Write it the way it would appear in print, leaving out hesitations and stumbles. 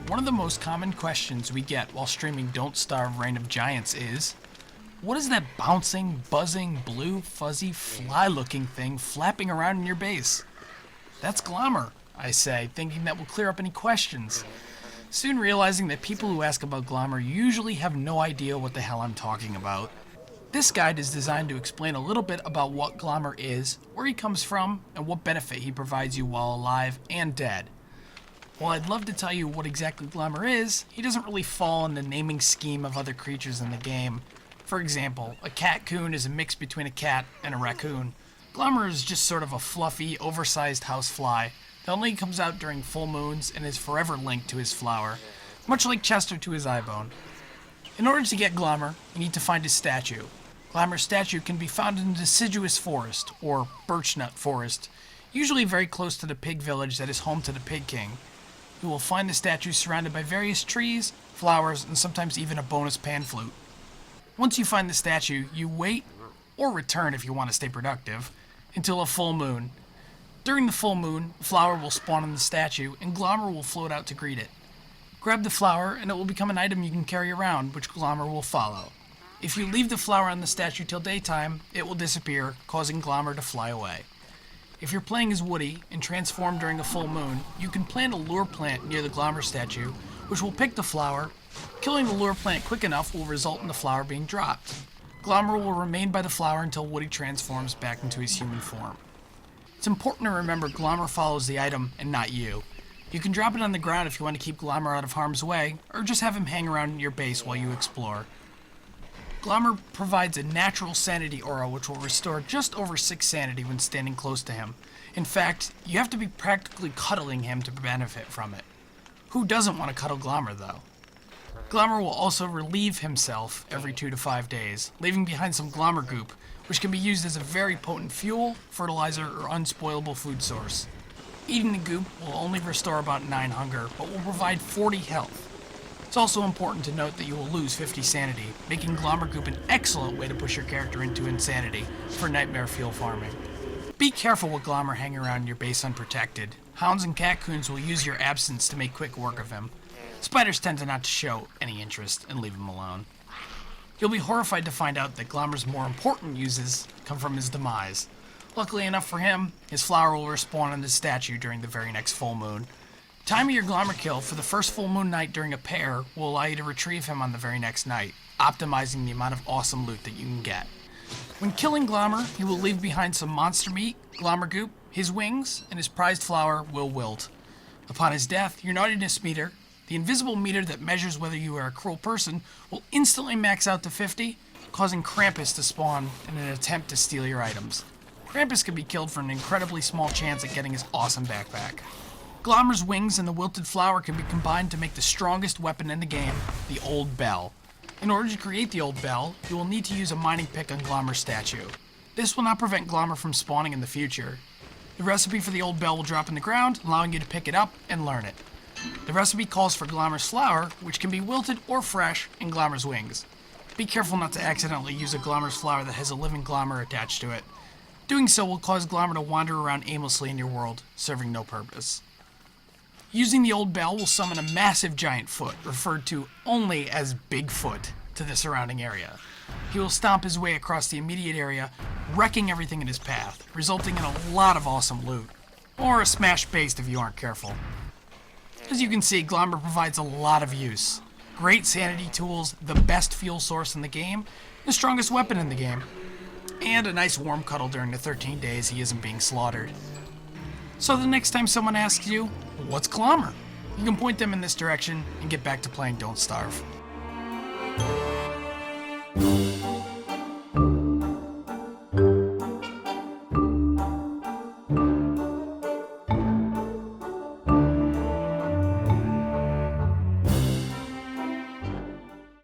One of the most common questions we get while streaming Don't Starve Reign of Giants is, what is that bouncing, buzzing, blue, fuzzy, fly-looking thing flapping around in your base? That's Glommer, I say, thinking that will clear up any questions. Soon realizing that people who ask about Glommer usually have no idea what the hell I'm talking about. This guide is designed to explain a little bit about what Glommer is, where he comes from, and what benefit he provides you while alive and dead. While I'd love to tell you what exactly Glommer is, he doesn't really fall in the naming scheme of other creatures in the game. For example, a cat-coon is a mix between a cat and a raccoon. Glommer is just sort of a fluffy, oversized housefly that only comes out during full moons and is forever linked to his flower, much like Chester to his eyebone. In order to get Glommer, you need to find his statue. Glommer's statue can be found in a deciduous forest, or birchnut forest, usually very close to the pig village that is home to the Pig King. You will find the statue surrounded by various trees, flowers, and sometimes even a bonus pan flute. Once you find the statue, you wait, or return if you want to stay productive, until a full moon. During the full moon, a flower will spawn on the statue, and Glommer will float out to greet it. Grab the flower, and it will become an item you can carry around, which Glommer will follow. If you leave the flower on the statue till daytime, it will disappear, causing Glommer to fly away. If you're playing as Woody and transform during a full moon, you can plant a lure plant near the Glommer statue, which will pick the flower. Killing the lure plant quick enough will result in the flower being dropped. Glommer will remain by the flower until Woody transforms back into his human form. It's important to remember Glommer follows the item and not you. You can drop it on the ground if you want to keep Glommer out of harm's way, or just have him hang around your base while you explore. Glommer provides a natural sanity aura which will restore just over 6 sanity when standing close to him. In fact, you have to be practically cuddling him to benefit from it. Who doesn't want to cuddle Glommer though? Glommer will also relieve himself every 2 to 5 days, leaving behind some Glommer goop, which can be used as a very potent fuel, fertilizer, or unspoilable food source. Eating the goop will only restore about 9 hunger, but will provide 40 health. It's also important to note that you will lose 50 sanity, making Glommer goop an excellent way to push your character into insanity for nightmare fuel farming. Be careful with Glommer hanging around your base unprotected. Hounds and cat-coons will use your absence to make quick work of him. Spiders tend to not to show any interest and leave him alone. You'll be horrified to find out that Glommer's more important uses come from his demise. Luckily enough for him, his flower will respawn on his statue during the very next full moon. Timing your Glommer kill for the first full moon night during a pair will allow you to retrieve him on the very next night, optimizing the amount of awesome loot that you can get. When killing Glommer, he will leave behind some monster meat, Glommer goop, his wings, and his prized flower will wilt. Upon his death, your naughtiness meter, the invisible meter that measures whether you are a cruel person, will instantly max out to 50, causing Krampus to spawn in an attempt to steal your items. Krampus can be killed for an incredibly small chance at getting his awesome backpack. Glommer's wings and the wilted flower can be combined to make the strongest weapon in the game, the Old Bell. In order to create the Old Bell, you will need to use a mining pick on Glommer's statue. This will not prevent Glommer from spawning in the future. The recipe for the Old Bell will drop in the ground, allowing you to pick it up and learn it. The recipe calls for Glommer's flower, which can be wilted or fresh, and Glommer's wings. Be careful not to accidentally use a Glommer's flower that has a living Glommer attached to it. Doing so will cause Glommer to wander around aimlessly in your world, serving no purpose. Using the Old Bell will summon a massive giant foot, referred to only as Bigfoot, to the surrounding area. He will stomp his way across the immediate area, wrecking everything in his path, resulting in a lot of awesome loot. Or a smashed base if you aren't careful. As you can see, Glommer provides a lot of use. Great sanity tools, the best fuel source in the game, the strongest weapon in the game, and a nice warm cuddle during the 13 days he isn't being slaughtered. So the next time someone asks you, what's Glommer? You can point them in this direction and get back to playing Don't Starve.